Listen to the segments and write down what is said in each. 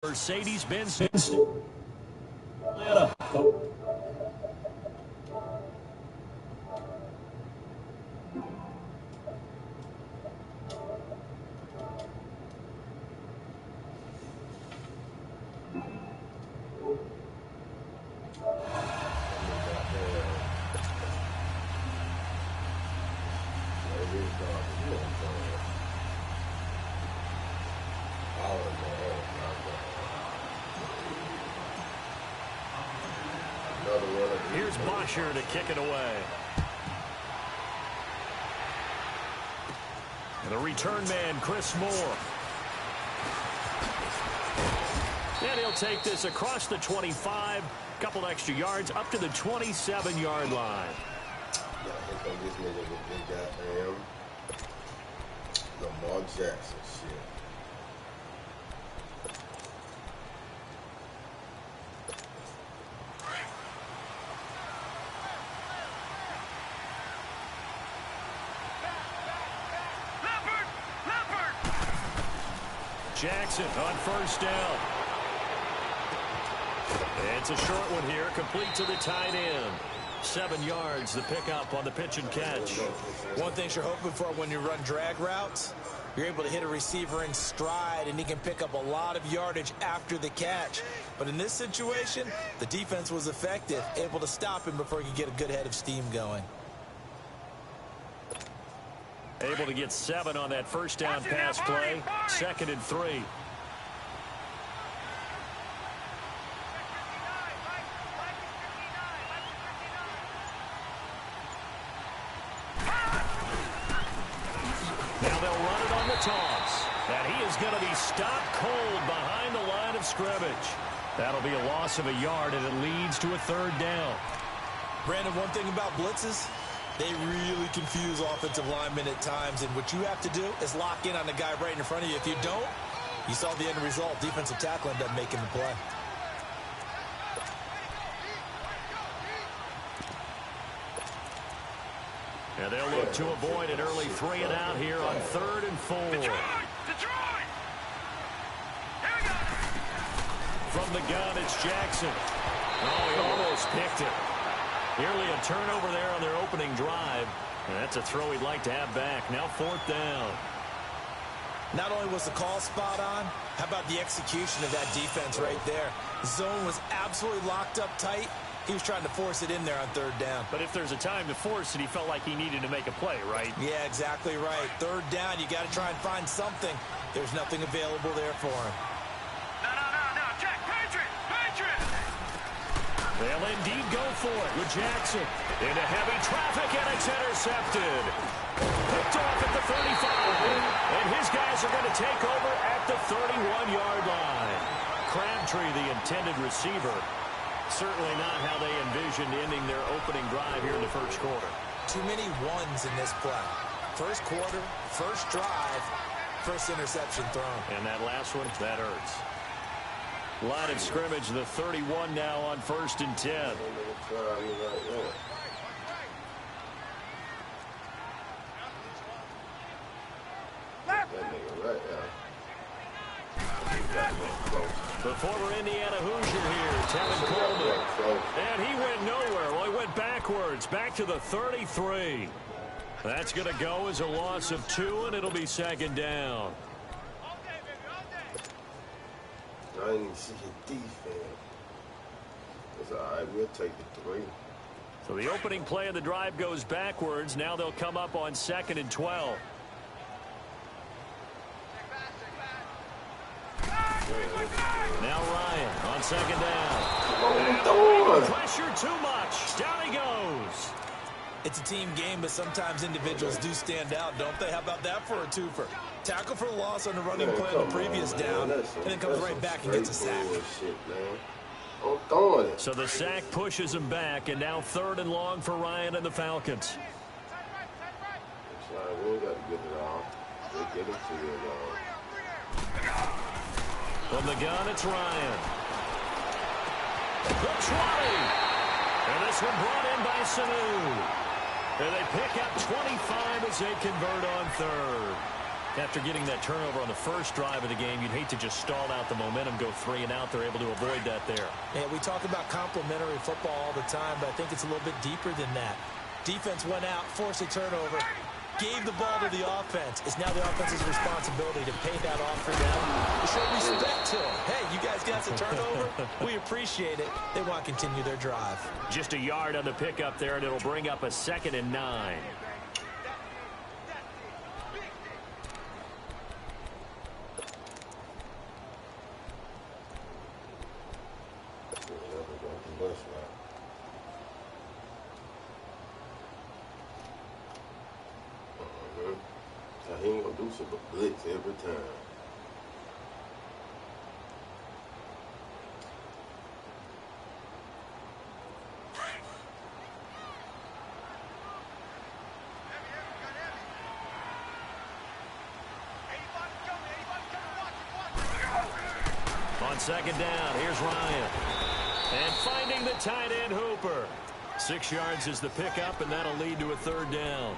Mercedes-Benz. Here's Bosher to kick it away. And the return man, Chris Moore. And he'll take this across the 25, couple extra yards, up to the 27-yard line. Lamar Jackson shit. Jackson on first down. It's a short one here, complete to the tight end. 7 yards, the pickup on the pitch and catch. One thing you're hoping for when you run drag routes, you're able to hit a receiver in stride, and he can pick up a lot of yardage after the catch. But in this situation, the defense was effective, able to stop him before he could get a good head of steam going. Able to get 7 on that first down pass play. 2nd and 3. Now they'll run it on the toss. And he is going to be stopped cold behind the line of scrimmage. That'll be a loss of a yard, and it leads to a 3rd down. Brandon, one thing about blitzes, they really confuse offensive linemen at times, and what you have to do is lock in on the guy right in front of you. If you don't, you saw the end result. Defensive tackle ended up making the play. And they'll look to avoid an early 3 and out here on 3rd and 4. Detroit! Here we go! From the gun, it's Jackson. Oh, he almost picked it. Nearly a turnover there on their opening drive. And that's a throw he'd like to have back. Now 4th down. Not only was the call spot on, how about the execution of that defense right there? Zone was absolutely locked up tight. He was trying to force it in there on 3rd down. But if there's a time to force it, he felt like he needed to make a play, right? Yeah, exactly right. 3rd down, you got to try and find something. There's nothing available there for him. No, Jack, Patriot! They'll indeed go for it with Jackson. Into heavy traffic, and it's intercepted. Picked off at the 35. And his guys are going to take over at the 31-yard line. Crabtree, the intended receiver. Certainly not how they envisioned ending their opening drive here in the first quarter. Too many ones in this play. First quarter, first drive, first interception thrown. And that last one, that hurts. Line of scrimmage, the 31 now on 1st and 10. The former Indiana Hoosier here, Tevin Coleman. And he went nowhere. Well, he went backwards, back to the 33. That's going to go as a loss of 2, and it'll be 2nd down. I didn't even see his defense. It's all right. We'll take the 3. So the opening play of the drive goes backwards. Now they'll come up on 2nd and 12. Now Ryan on 2nd down. Pressure too much. Down he goes. It's a team game, but sometimes individuals do stand out, don't they? How about that for a twofer? Tackle for loss on the running play on the previous down, and then comes right back and gets a sack. So the sack pushes him back, and now 3rd and long for Ryan and the Falcons. We got to get it off. They get it to you, From the gun, it's Ryan. The 20. And this one brought in by Sanu. And they pick up 25 as they convert on 3rd. After getting that turnover on the first drive of the game, you'd hate to just stall out the momentum, go 3 and out. They're able to avoid that there. Yeah, we talk about complementary football all the time, but I think it's a little bit deeper than that. Defense went out, forced a turnover, gave the ball to the offense. It's now the offense's responsibility to pay that off for them, to show respect to them. Hey, you guys got the turnover? We appreciate it. They want to continue their drive. Just a yard on the pickup there, and it'll bring up a 2nd and 9. He ain't gonna do some blitz every time. On 2nd down, here's Ryan. And finding the tight end Hooper. 6 yards is the pickup, and that'll lead to a 3rd down.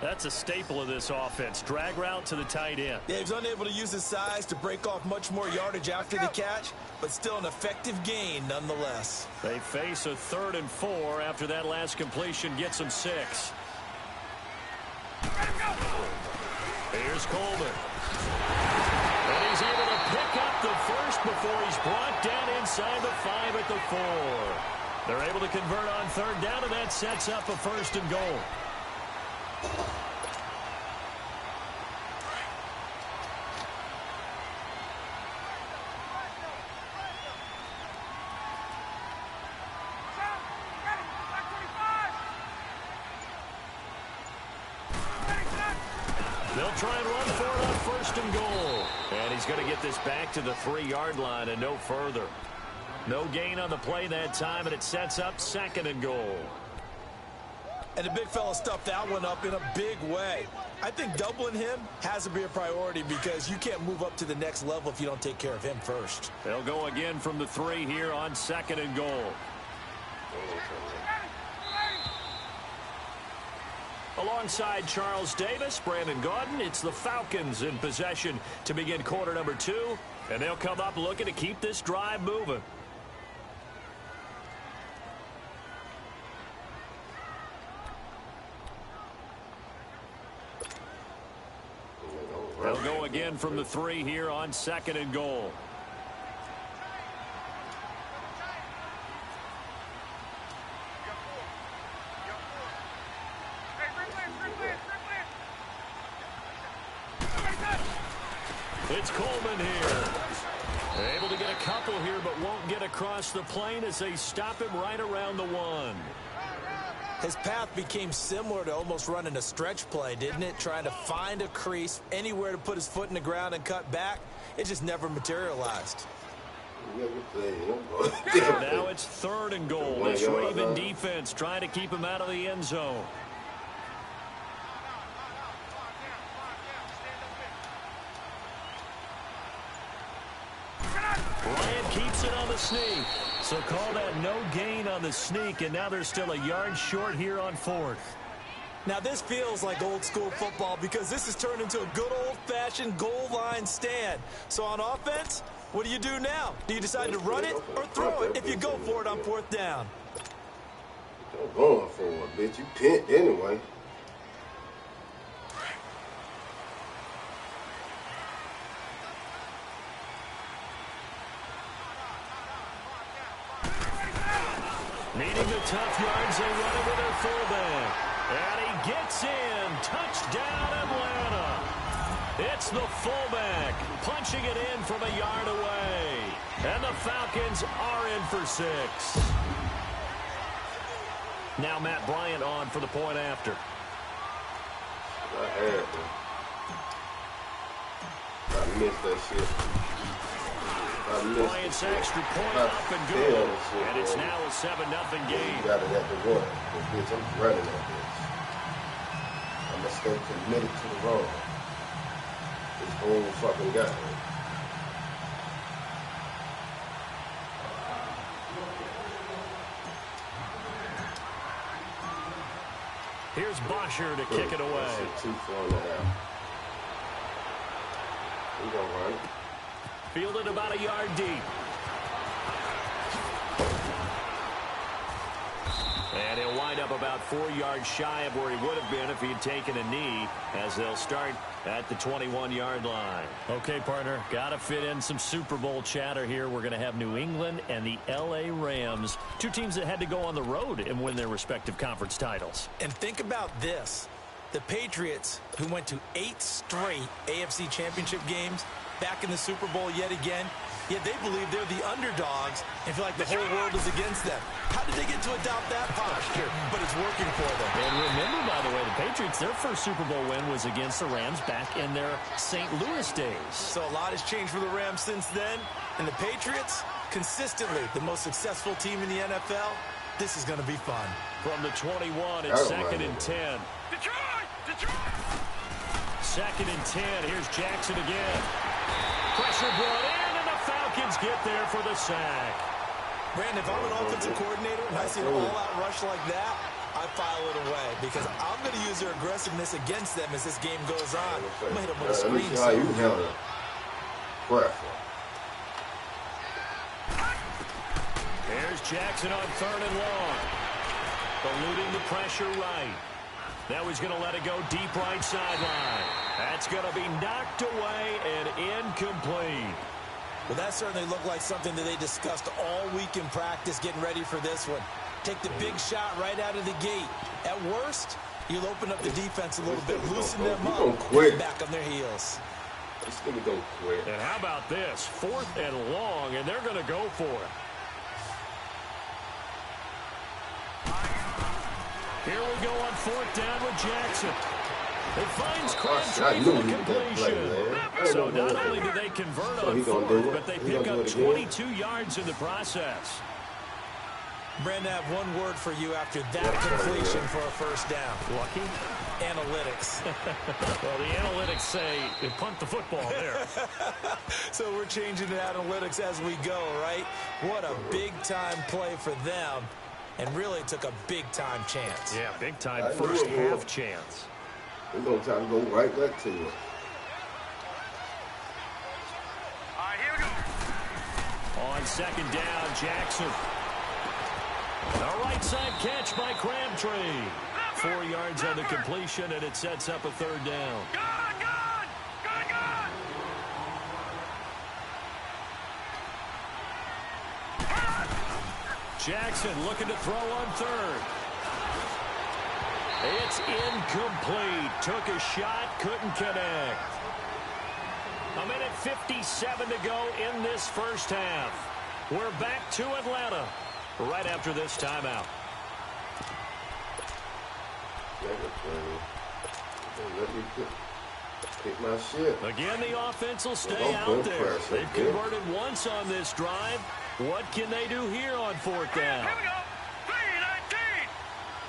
That's a staple of this offense. Drag route to the tight end. Yeah, he's unable to use his size to break off much more yardage after the catch, but still an effective gain nonetheless. They face a 3rd and 4 after that last completion gets them 6. Here's Coleman. And he's able to pick up the first before he's brought down inside the 5 at the 4. They're able to convert on 3rd down, and that sets up a 1st and goal. They'll try and run for it on 1st and goal. And he's going to get this back to the 3-yard line and no further. No gain on the play that time, and it sets up 2nd and goal. And the big fella stuffed that one up in a big way. I think doubling him has to be a priority because you can't move up to the next level if you don't take care of him first. They'll go again from the 3 here on 2nd and goal. Alongside Charles Davis, Brandon Gaudin, it's the Falcons in possession to begin quarter number 2. And they'll come up looking to keep this drive moving. They'll go again from the 3 here on 2nd and goal. It's Coleman here. They're able to get a couple here, but won't get across the plane as they stop him right around the 1. His path became similar to almost running a stretch play, didn't it? Trying to find a crease, anywhere to put his foot in the ground and cut back. It just never materialized. Now it's 3rd and goal. This Raven defense trying to keep him out of the end zone. Bryant keeps it on the sneak. So call that no gain on the sneak, and now they're still a yard short here on 4th. Now this feels like old school football because this has turned into a good old-fashioned goal line stand. So on offense, what do you do now? Do you decide to run it or throw it if you go for it on 4th down? You're going for it, bitch. You pinned anyway. Needing the tough yards, they run it with their fullback. And he gets in. Touchdown, Atlanta. It's the fullback punching it in from a yard away. And the Falcons are in for 6. Now Matt Bryant on for the point after. I missed that shit. Bryant's extra point up and good. And it's now a 7-0 game. You got it at the 1. Bitch, I'm running that bitch. I'm going to stay committed to the run. This whole fucking guy. Here's Bosher to kick it away. 2-4.5. gonna run. Fielded about a yard deep. And he'll wind up about 4 yards shy of where he would have been if he had taken a knee, as they'll start at the 21-yard line. Okay, partner, got to fit in some Super Bowl chatter here. We're going to have New England and the L.A. Rams, two teams that had to go on the road and win their respective conference titles. And think about this. The Patriots, who went to 8 straight AFC championship games, back in the Super Bowl yet again, yet they believe they're the underdogs and feel like the whole world is against them. How did they get to adopt that posture? But it's working for them. And remember, by the way, the Patriots, their first Super Bowl win was against the Rams back in their St. Louis days. So a lot has changed for the Rams since then. And the Patriots, consistently the most successful team in the NFL. This is going to be fun. From the 21, it's 2nd and 10. Detroit! Detroit! 2nd and 10. Here's Jackson again. Pressure brought in, and the Falcons get there for the sack. Brandon, if I'm an offensive coordinator and I see an all-out rush like that, I file it away because I'm going to use their aggressiveness against them as this game goes on. I'm going to hit them with a Let me screen. see how you handle it. Pressure. Here's Jackson on 3rd and long. Eluding the pressure right. Now he's going to let it go deep right sideline. That's going to be knocked away and incomplete. Well, that certainly looked like something that they discussed all week in practice getting ready for this one. Take the big shot right out of the gate. At worst, you'll open up the defense a little bit, loosen them up, and back on their heels. This nigga don't quit. And how about this? 4th and long, and they're going to go for it. Here we go on 4th down with Jackson. It finds Crabtree for the completion. So not only do they convert on 4th, but they pick up 22 yards in the process. Brandon, I have one word for you after that completion for a first down. Lucky? Analytics. Well, the analytics say punt the football there. So we're changing the analytics as we go, right? What a big-time play for them. And really took a big-time chance. Yeah, big-time first half chance. We're going to try to go right back to it. All right, here we go. On 2nd down, Jackson. A right side catch by Crabtree. 4 yards on the completion, and it sets up a 3rd down. Gone, gone! Gone, gone! Jackson looking to throw on 3rd. It's incomplete. Took a shot, couldn't connect. 1:57 to go in this first half. We're back to Atlanta right after this timeout. Let me pick my shit. Again, the offense will stay out there. They've converted once on this drive. What can they do here on 4th down? Here we go. 3-19!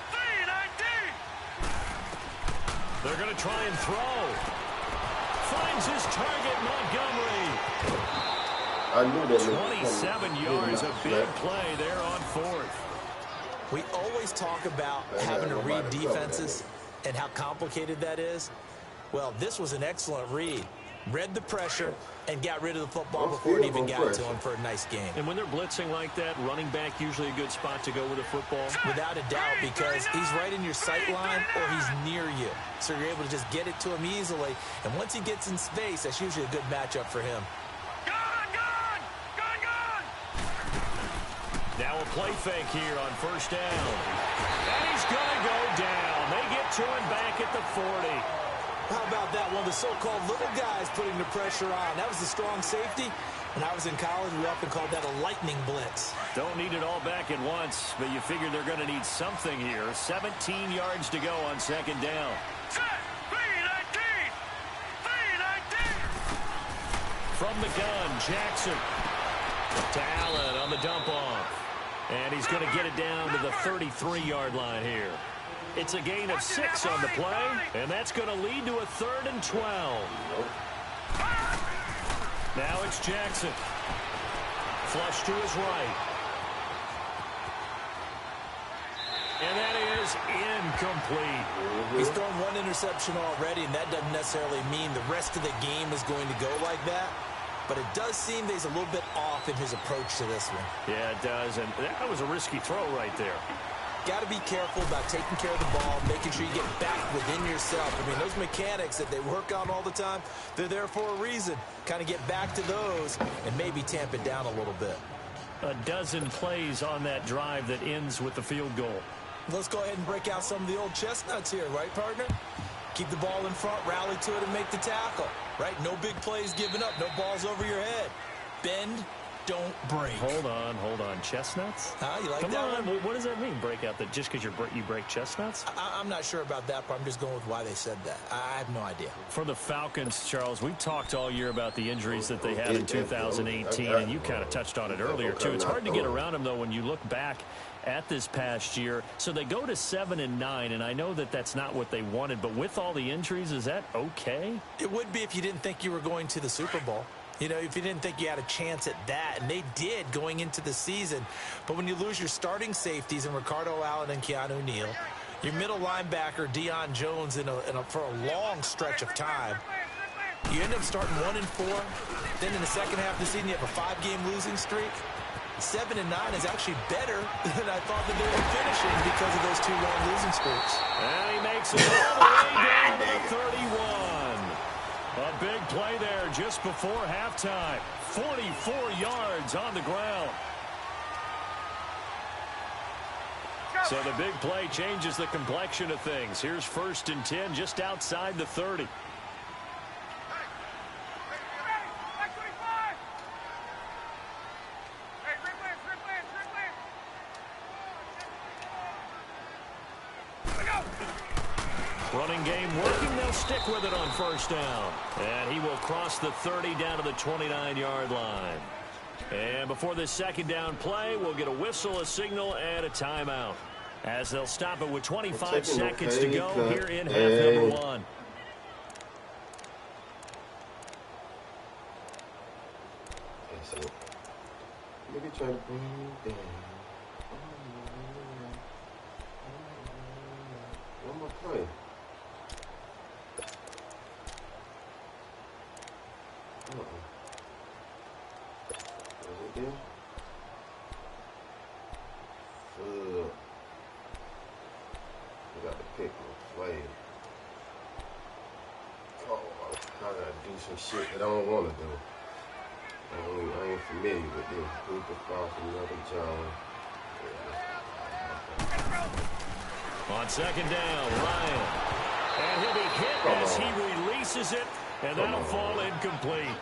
3-19! They're going to try and throw. Finds his target, Montgomery. I knew that. 27 yards, a big play there on 4th. We always talk about having to read defenses and how complicated that is. Well, this was an excellent read. Read the pressure and got rid of the football before it even got to him for a nice game. And when they're blitzing like that, running back usually a good spot to go with a football. Without a doubt, because he's right in your sight line or he's near you. So you're able to just get it to him easily. And once he gets in space, that's usually a good matchup for him. Gone, gone! Gone, gone! Now a play fake here on 1st down. And he's going to go down. They get to him back at the 40. How about that? One of the so-called little guys putting the pressure on. That was the strong safety. When I was in college, we often called that a lightning blitz. Don't need it all back at once, but you figure they're going to need something here. 17 yards to go on 2nd down. Set! 3-19! 3-19! From the gun, Jackson. To Allen on the dump-off. And he's going to get it down to the 33-yard line here. It's a gain of 6 on the play, and that's going to lead to a 3rd and 12. Now it's Jackson. Flush to his right. And that is incomplete. He's thrown one interception already, and that doesn't necessarily mean the rest of the game is going to go like that. But it does seem that he's a little bit off in his approach to this one. Yeah, it does, and that was a risky throw right there. Got to be careful about taking care of the ball, making sure you get back within yourself. I mean, those mechanics that they work on all the time, they're there for a reason. Kind of get back to those and maybe tamp it down a little bit. A dozen plays on that drive that ends with the field goal. Let's go ahead and break out some of the old chestnuts here, right, partner? Keep the ball in front, rally to it, and make the tackle, right? No big plays given up, no balls over your head. Bend, don't break. Hold on. Chestnuts? You like Come that on. one? What does that mean, break out? That just because you break chestnuts? I'm not sure about that, but I'm just going with why they said that. I have no idea. For the Falcons, Charles, we talked all year about the injuries that they had in 2018, and you kind of touched on it earlier, too. It's hard to get around them, though, when you look back at this past year. So they go to 7-9, and I know that that's not what they wanted, but with all the injuries, is that okay? It would be if you didn't think you were going to the Super Bowl. You know, if you didn't think you had a chance at that, and they did going into the season. But when you lose your starting safeties in Ricardo Allen and Keanu Neal, your middle linebacker Deion Jones for a long stretch of time, you end up starting 1-4. Then in the second half of the season, you have a 5-game losing streak. 7-9 is actually better than I thought that they were finishing because of those 2 long losing streaks. And he makes it all the way down to the 31. A big play there just before halftime. 44 yards on the ground. So the big play changes the complexion of things. Here's 1st and 10 just outside the 30. Running game working. They'll stick with it on 1st down. And he will cross the 30 down to the 29-yard line. And before this 2nd down play, we'll get a whistle, a signal, and a timeout. As they'll stop it with 25 seconds to go here in half number 1. So, let me try to bring you down. One more play. Was it there? We got the pick and play. Oh, I gotta do some shit that I don't want to do. I ain't familiar with this. Group across another John. On 2nd down, Ryan. And he'll be hit as he releases it, and that'll fall incomplete.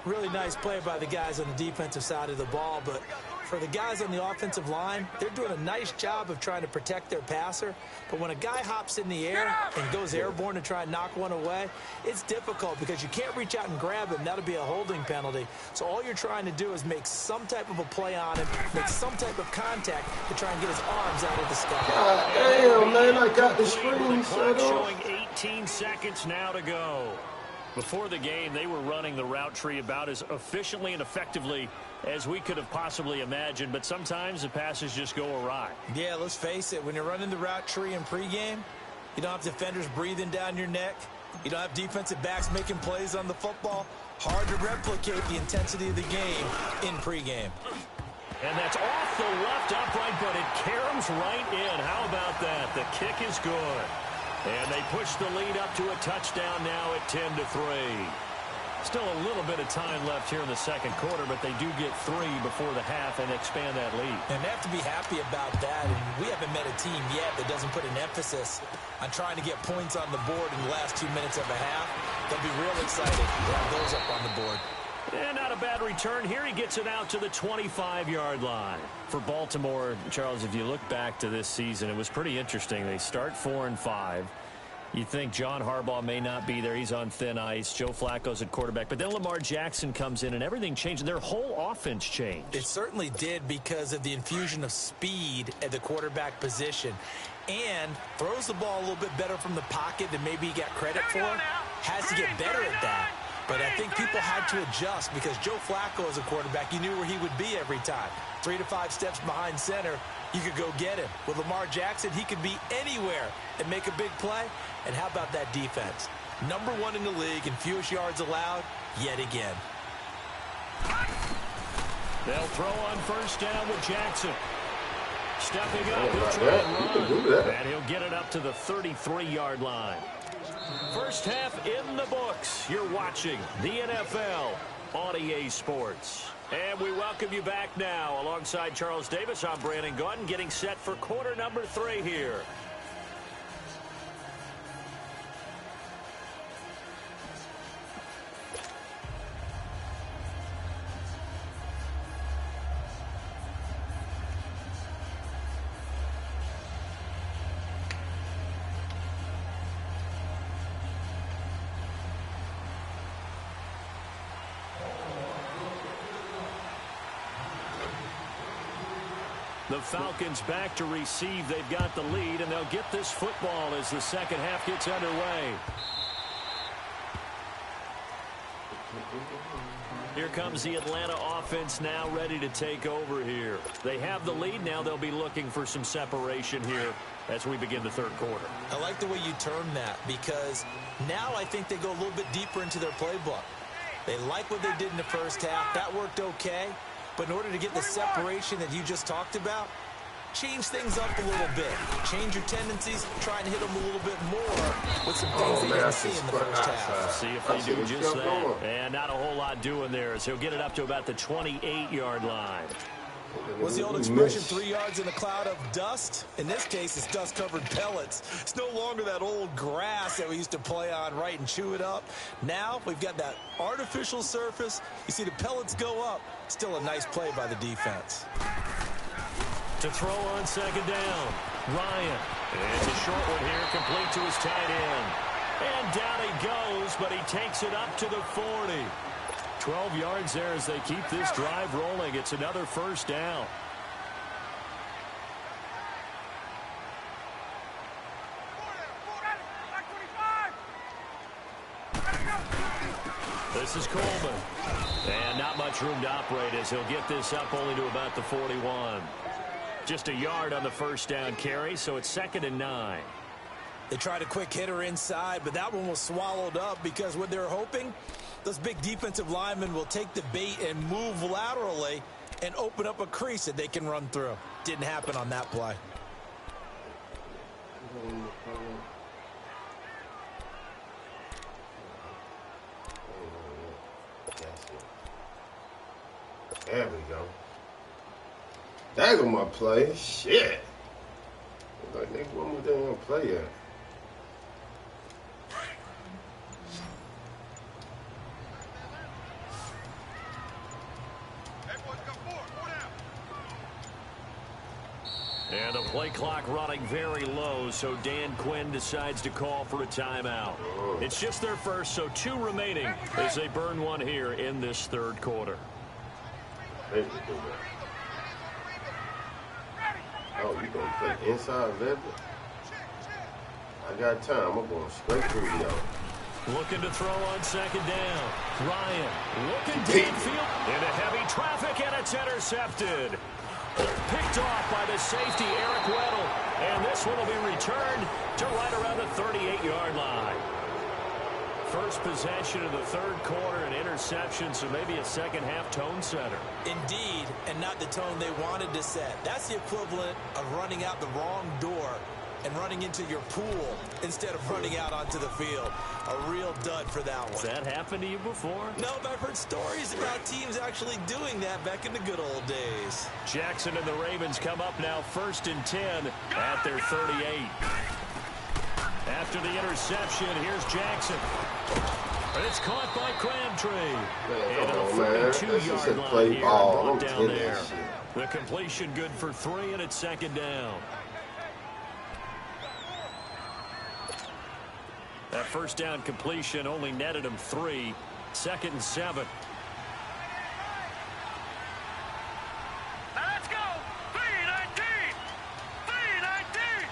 Really nice play by the guys on the defensive side of the ball, but for the guys on the offensive line, they're doing a nice job of trying to protect their passer. But when a guy hops in the air and goes airborne to try and knock one away, it's difficult because you can't reach out and grab him. That'll be a holding penalty. So all you're trying to do is make some type of a play on him, make some type of contact to try and get his arms out of the sky. God damn, man, I got the screen set up. Showing 18 seconds now to go. Before the game, they were running the route tree about as efficiently and effectively as we could have possibly imagined, but sometimes the passes just go awry. Yeah, let's face it, when you're running the route tree in pregame, you don't have defenders breathing down your neck. You don't have defensive backs making plays on the football. Hard to replicate the intensity of the game in pregame. And that's off the left upright, but it caroms right in. How about that? The kick is good. And they push the lead up to a touchdown now at 10-3. Still a little bit of time left here in the 2nd quarter, but they do get 3 before the half and expand that lead. And they have to be happy about that. And we haven't met a team yet that doesn't put an emphasis on trying to get points on the board in the last 2 minutes of a half. They'll be real excited to have those up on the board. And not a bad return here. He gets it out to the 25-yard line. For Baltimore, Charles, if you look back to this season, it was pretty interesting. They start 4-5. You think John Harbaugh may not be there. He's on thin ice. Joe Flacco's at quarterback. But then Lamar Jackson comes in, and everything changed. Their whole offense changed. It certainly did because of the infusion of speed at the quarterback position. And throws the ball a little bit better from the pocket than maybe he got credit for. Has to get better at that. But I think people had to adjust because Joe Flacco as a quarterback, you knew where he would be every time. 3 to 5 steps behind center, you could go get him. With Lamar Jackson, he could be anywhere and make a big play. And how about that defense? Number 1 in the league in fewest yards allowed yet again. They'll throw on first down with Jackson. Stepping up, he'll try You and can do run. that. And he'll get it up to the 33-yard line. First half in the books. You're watching the NFL on EA Sports. And we welcome you back now. Alongside Charles Davis, I'm Brandon Gaudin, getting set for quarter number 3 here. The Falcons back to receive. They've got the lead, and they'll get this football as the second half gets underway. Here comes the Atlanta offense now ready to take over here. They have the lead. Now they'll be looking for some separation here as we begin the third quarter. I like the way you term that because now I think they go a little bit deeper into their playbook. They like what they did in the first half. That worked okay. But in order to get the separation that you just talked about, change things up a little bit. Change your tendencies. Try and hit them a little bit more with some things they didn't see in the first half. See if they do just that. And not a whole lot doing there as he'll get it up to about the 28-yard line. What's the old expression, 3 yards in a cloud of dust? In this case, it's dust-covered pellets. It's no longer that old grass that we used to play on, right, and chew it up. Now we've got that artificial surface. You see the pellets go up. Still a nice play by the defense. To throw on second down, Ryan. It's a short one here, complete to his tight end. And down he goes, but he takes it up to the 40. 12 yards there as they keep this drive rolling. It's another first down. This is Coleman. And not much room to operate as he'll get this up only to about the 41. Just a yard on the first down carry, so it's 2nd and 9. They tried a quick hitter inside, but that one was swallowed up because what they're hoping, those big defensive linemen will take the bait and move laterally and open up a crease that they can run through. Didn't happen on that play. There we go. There go my play. Shit. Like, nigga, what was they gonna play at? And the play clock running very low, so Dan Quinn decides to call for a timeout. It's just their first, so 2 remaining as they burn one here in this third quarter. Oh, you gonna play inside level? I got time. I'm going straight through y'all. Looking to throw on second down. Ryan looking downfield into heavy traffic, and it's intercepted. Picked off by the safety, Eric Weddle. And this one will be returned to right around the 38-yard line. First possession of the third quarter, an interception, so maybe a second-half tone setter. Indeed, and not the tone they wanted to set. That's the equivalent of running out the wrong door and running into your pool instead of running out onto the field. A real dud for that one. Has that happened to you before? No, but I've heard stories about teams actually doing that back in the good old days. Jackson and the Ravens come up now 1st and 10 at their 38. After the interception, here's Jackson. And it's caught by Crabtree. And a 42-yard line here brought down there. The completion good for 3, and it's 2nd down. That first down completion only netted him 3. 2nd and 7. Now let's go. 319. 319.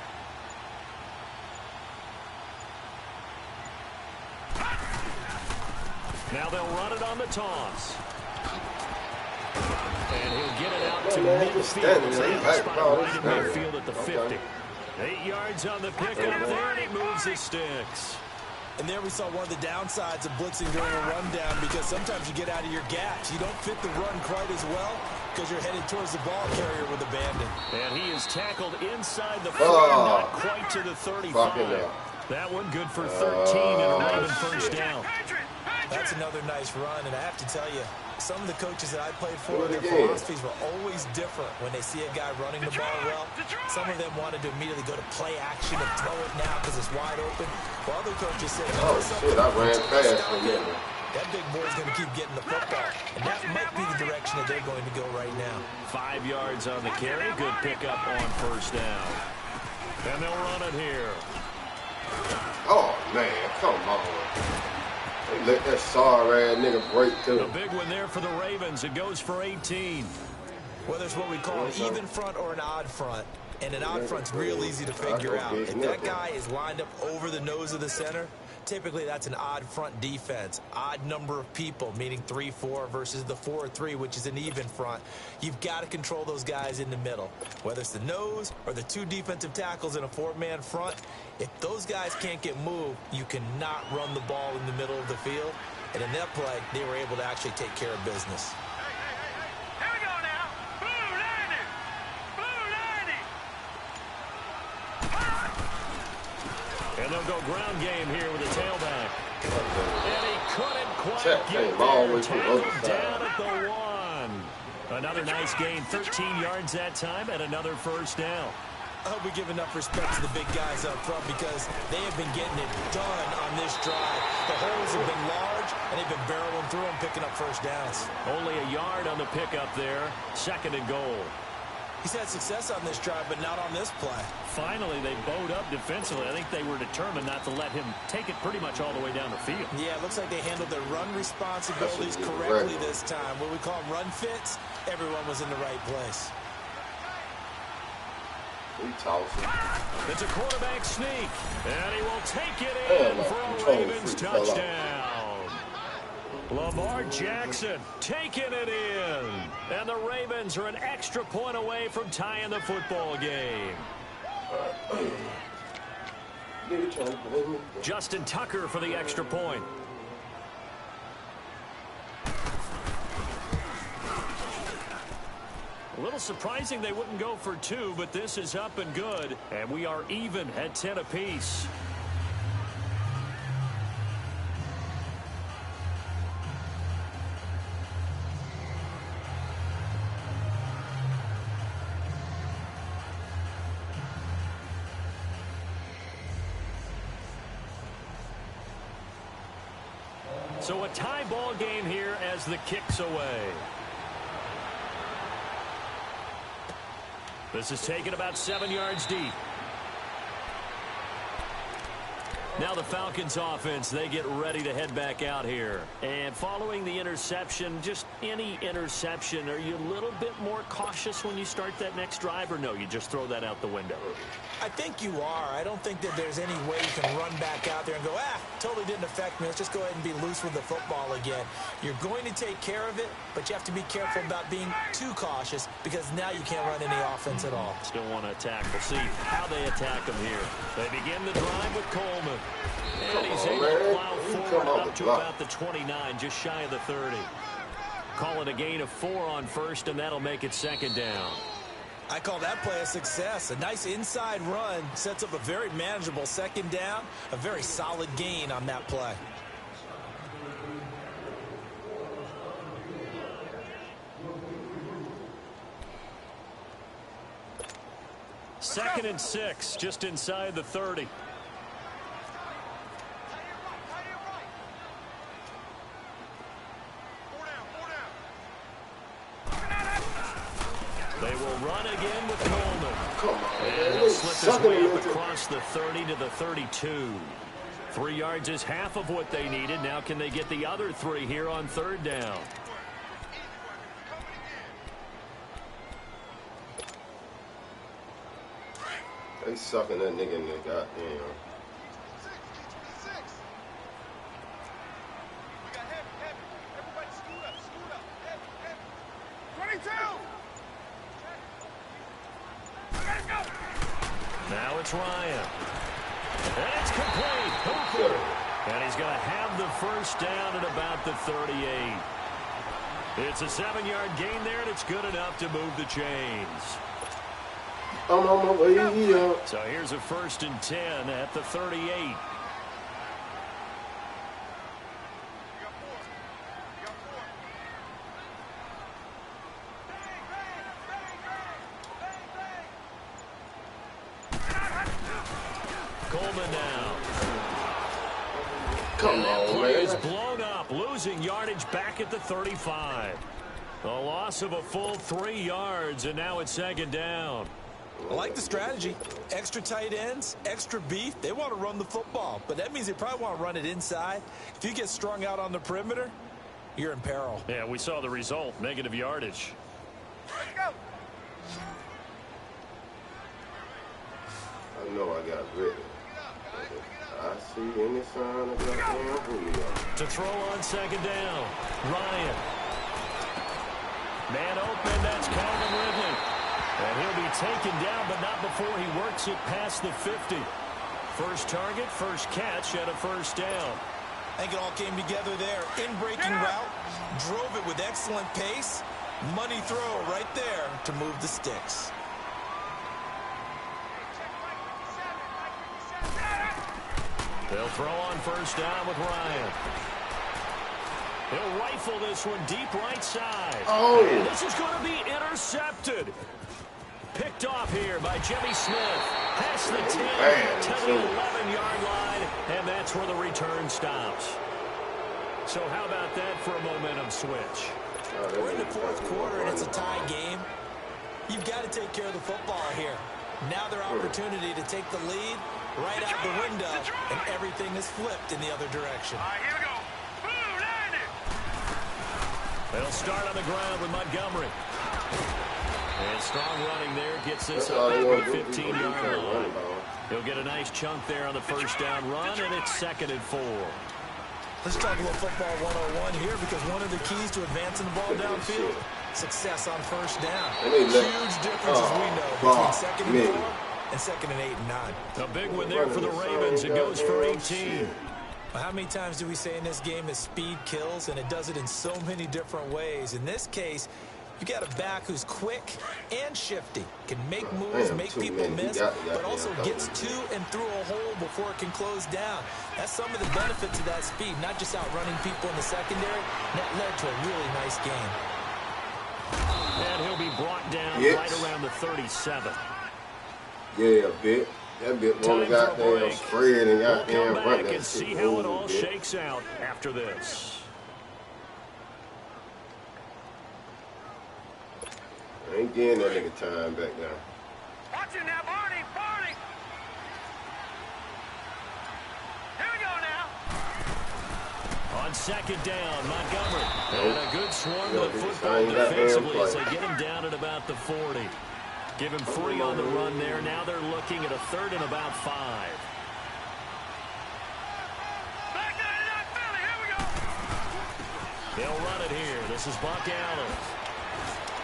Now they'll run it on the toss. And he'll get it out to midfield. So he's spotted right in midfield at the 50. 8 yards on the pickup there, and he moves his sticks. And there we saw one of the downsides of blitzing during a rundown, because sometimes you get out of your gaps. You don't fit the run quite as well because you're headed towards the ball carrier with abandon. And he is tackled inside the 40, not quite to the 35. That one good for 13 and a Raven first down. That's another nice run, and I have to tell you, some of the coaches that I played for, their philosophies were always different when they see a guy running the ball well. Some of them wanted to immediately go to play action and throw it now because it's wide open. While other coaches said, oh, shit, I ran fast for him. That big boy's going to keep getting the football, and that might be the direction that they're going to go right now. 5 yards on the carry. Good pickup on first down. And they'll run it here. Oh, man, come on. They let that sorry-ass nigga break, too. A big one there for the Ravens. It goes for 18. Whether it's what we call an even front or an odd front, and an odd front's real easy to figure out. If that guy is lined up over the nose of the center, typically that's an odd front defense. Odd number of people, meaning 3-4 versus the 4-3, which is an even front. You've got to control those guys in the middle. Whether it's the nose or the 2 defensive tackles in a 4-man front, if those guys can't get moved, you cannot run the ball in the middle of the field. And in that play, they were able to actually take care of business. Here we go now. Blue 90. Blue 90. And they'll go ground game here with a tailback. And he couldn't quite get there. Tackled down at the 1. Another nice gain, 13 yards that time, and another first down. I hope we give enough respect to the big guys up front, because they have been getting it done on this drive. The holes have been large, and they've been barreling through them, picking up first downs. Only a yard on the pickup there. 2nd and goal. He's had success on this drive, but not on this play. Finally, they bowed up defensively. I think they were determined not to let him take it pretty much all the way down the field. Yeah, it looks like they handled their run responsibilities correctly this time. What we call them run fits, everyone was in the right place. It's a quarterback sneak, and he will take it in for a Ravens touchdown. Lamar Jackson taking it in, and the Ravens are an extra point away from tying the football game. Justin Tucker for the extra point. A little surprising they wouldn't go for 2, but this is up and good, and we are even at 10 apiece. So a tie ball game here as the kick's away. This is taken about 7 yards deep. Now the Falcons offense, they get ready to head back out here. And following the interception, just any interception, are you a little bit more cautious when you start that next drive, or no, you just throw that out the window? I think you are. I don't think that there's any way you can run back out there and go, totally didn't affect me. Let's just go ahead and be loose with the football again. You're going to take care of it, but you have to be careful about being too cautious, because now you can't run any offense at all. Still want to attack. We'll see how they attack them here. They begin the drive with Coleman. And he's able to plow forward up to about the 29, just shy of the 30. Call it a gain of 4 on first, and that'll make it 2nd down. I call that play a success. A nice inside run sets up a very manageable 2nd down, a very solid gain on that play. Second and 6, just inside the 30. They will run again with Coleman. Come on, and he'll slip his way up across the 30 to the 32. 3 yards is half of what they needed. Now can they get the other 3 here on 3rd down? They sucking that nigga in the goddamn. Now it's Ryan. And it's complete. Hooper. And he's going to have the first down at about the 38. It's a 7-yard gain there, and it's good enough to move the chains. I'm on my way up. So here's a 1st and 10 at the 38. Coleman now. Come on, Play man. is blown up, losing yardage back at the 35. A loss of a full 3 yards, and now it's 2nd down. I like the strategy. Extra tight ends, extra beef. They want to run the football, but that means they probably want to run it inside. If you get strung out on the perimeter, you're in peril. Yeah, we saw the result, negative yardage. Let's go. I know I got ready. I see any sign of that Julio. To throw on 2nd down, Ryan. Man open, that's Calvin Ridley. And he'll be taken down, but not before he works it past the 50. First target, first catch, and a 1st down. I think it all came together there. In-breaking route, drove it with excellent pace. Money throw right there to move the sticks. They'll throw on 1st down with Ryan. He'll rifle this one deep right side. Oh. And this is going to be intercepted. Picked off here by Jimmy Smith. Past the 10 to the 11-yard line, and that's where the return stops. So how about that for a momentum switch? We're in the 4th quarter, and it's a tie game. You've got to take care of the football here. Now their opportunity to take the lead right out the window, and everything is flipped in the other direction. All right, here we go. Boom, land it. They'll start on the ground with Montgomery. And strong running there gets this That's all up they to want the to do. 15-yard line. Run ball. He'll get a nice chunk there on the 1st down run, and it's 2nd and 4. Let's talk about football 101 here, because one of the keys to advancing the ball downfield, success on 1st down. Huge difference, as we know, between 2nd and 4 and 2nd and 8 and 9. A big one there for the Ravens. It goes for 18. Well, how many times do we say in this game that speed kills, and it does it in so many different ways? In this case, you got a back who's quick and shifty, can make moves, make people miss, but also gets to and through a hole before it can close down. That's some of the benefits of that speed, not just outrunning people in the secondary. That led to a really nice game. And he'll be brought down right around the 37. Yeah, a bit. That bit one goddamn spread and goddamn we'll come run back that and see shit. how it all shakes out after this. I ain't getting that nigga time back down. Watch it now, Barney, Barney. Here we go now. On 2nd down, Montgomery. And a good swarm Yeah, of this football ain't that damn defensively as play. they get him down at about the 40. Give him 3 on the run there. Now they're looking at a 3rd and about 5. Back down to that Philly. Here we go. They'll run it here. This is Buck Allen.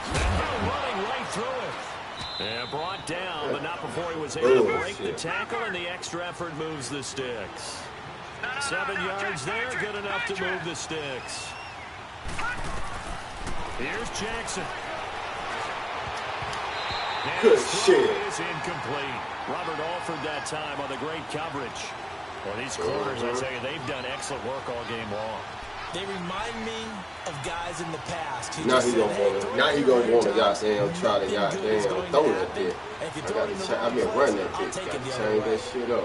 And they're running right through it. And brought down, but not before he was able to break the tackle, and the extra effort moves the sticks. 7 yards there, good enough to move the sticks. Here's Jackson. And Good his throw shit. is incomplete. Robert Alford that time on the great coverage. Well, these corners, I tell you, they've done excellent work all game long. They remind me of guys in the past. Now he gonna want to. Now he gonna want to goddamn try to goddamn throw that bit. I've been running that bit. Got to change that shit up.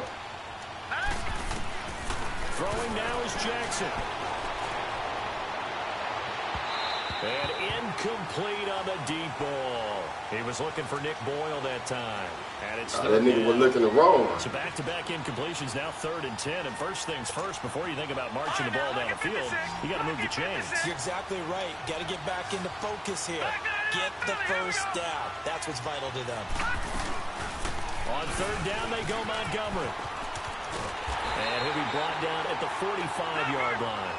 Throwing now is Jackson. And incomplete on the deep ball. He was looking for Nick Boyle that time. And it's That nigga was looking the wrong. So back-to-back incompletions, now 3rd and 10. And first things first, before you think about marching the ball down the field, you got to move the chains. You're exactly right. Got to get back into focus here. Get the 1st down. That's what's vital to them. On 3rd down, they go Montgomery. And he'll be brought down at the 45-yard line.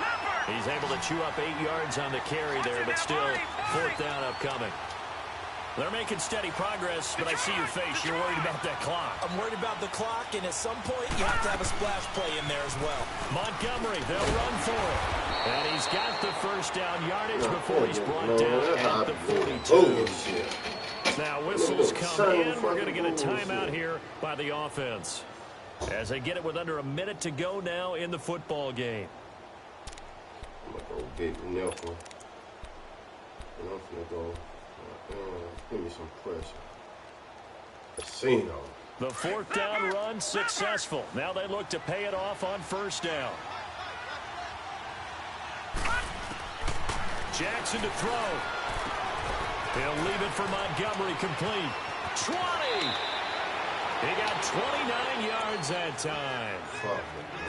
He's able to chew up 8 yards on the carry there, but still 4th down upcoming. They're making steady progress, but I see your face. You're worried about that clock. I'm worried about the clock, and at some point, you have to have a splash play in there as well. Montgomery, they'll run for it. And he's got the first down yardage before he's brought down at the 42. Now whistles come in. We're going to get a timeout here by the offense. As they get it with under a minute to go now in the football game. I'm going to go big nickel. And I'm going to go, give me some pressure. Casino. The fourth down run successful. Now they look to pay it off on first down. Jackson to throw. He'll leave it for Montgomery, complete. 20. He got 29 yards that time.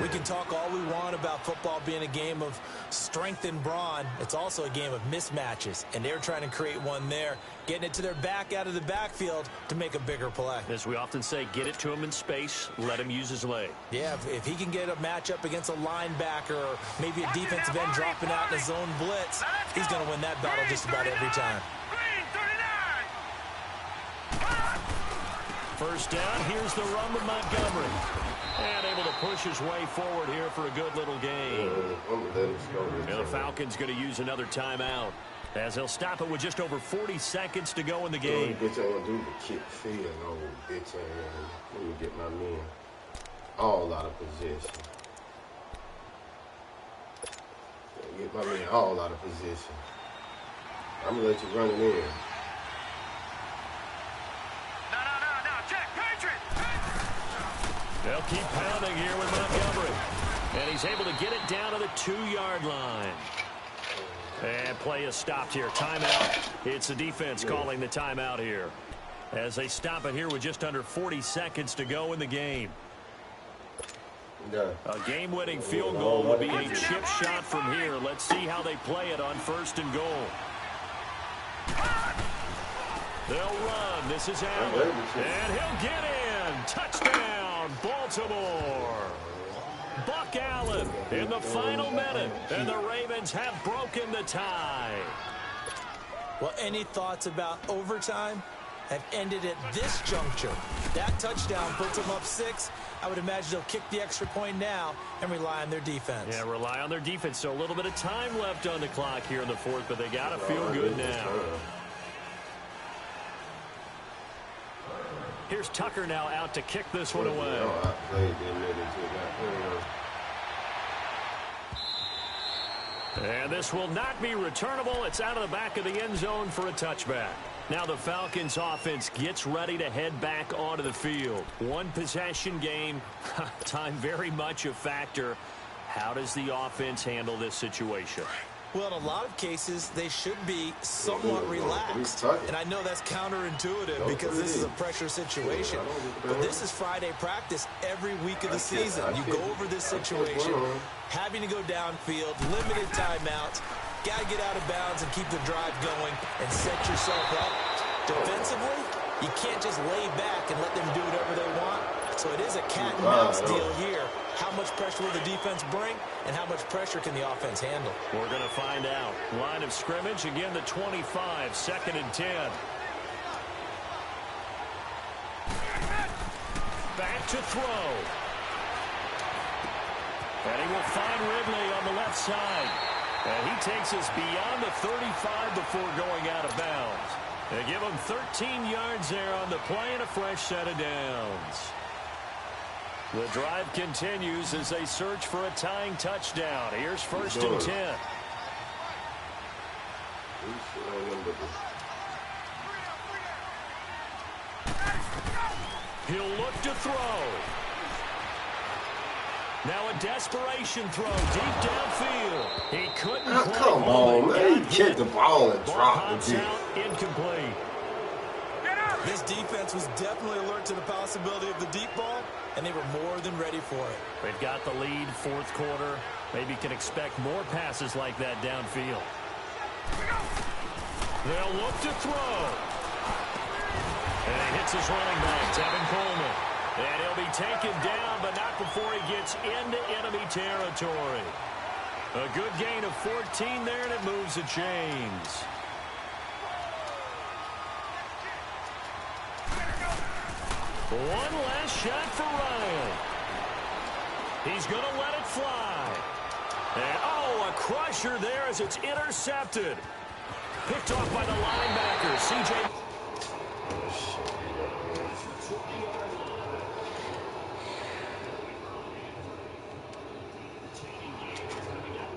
We can talk all we want about football being a game of strength and brawn. It's also a game of mismatches, and they're trying to create one there, getting it to their back out of the backfield to make a bigger play. As we often say, get it to him in space, let him use his leg. Yeah, if he can get a matchup against a linebacker or maybe a defensive end dropping out in a zone blitz, he's going to win that battle just about every time. First down, here's the run with Montgomery. And able to push his way forward here for a good little gain. And the Falcons going to use another timeout, as they'll stop it with just over 40 seconds to go in the game. Bitch ain't gonna do the kick field, no bitch ain't. Let me get my men all out of position. Get my men all out of position. I'm gonna let you run it in. They'll keep pounding here with Montgomery. And he's able to get it down to the 2-yard line. And play is stopped here. Timeout. It's the defense calling the timeout here, as they stop it here with just under 40 seconds to go in the game. A game-winning field goal will be a chip shot from here. Let's see how they play it on first and goal. They'll run. This is Allen. And he'll get in. Touchdown, Baltimore. Buck Allen in the final minute. And the Ravens have broken the tie. Well, any thoughts about overtime? Have ended at this juncture. That touchdown puts them up 6. I would imagine they'll kick the extra point now and rely on their defense. Yeah, rely on their defense. So a little bit of time left on the clock here in the fourth, but they got to feel good now. Here's Tucker now out to kick this one away. And this will not be returnable. It's out of the back of the end zone for a touchback. Now the Falcons offense gets ready to head back onto the field. One possession game. Time very much a factor. How does the offense handle this situation? Well, in a lot of cases, they should be somewhat relaxed. And I know that's counterintuitive because this is a pressure situation. But this is Friday practice every week of the season. You go over this situation, having to go downfield, limited timeouts, got to get out of bounds and keep the drive going and set yourself up. Defensively, you can't just lay back and let them do whatever they want. So it is a cat and mouse deal here. How much pressure will the defense bring, and how much pressure can the offense handle? We're going to find out. Line of scrimmage, again, the 25, 2nd and 10. Back to throw. And he will find Ridley on the left side. And he takes us beyond the 35 before going out of bounds. They give him 13 yards there on the play and a fresh set of downs. The drive continues as they search for a tying touchdown. Here's 1st and 10. He'll look to throw. Now a desperation throw deep downfield. He couldn't quite come on, man. He kicked the ball and dropped it. Incomplete. This defense was definitely alert to the possibility of the deep ball, and they were more than ready for it. They've got the lead, 4th quarter. Maybe can expect more passes like that downfield. They'll look to throw. And he hits his running back, Tevin Coleman. And he'll be taken down, but not before he gets into enemy territory. A good gain of 14 there, and it moves the chains. One last shot for Ryan. He's going to let it fly. And, oh, a crusher there as it's intercepted. Picked off by the linebacker, C.J.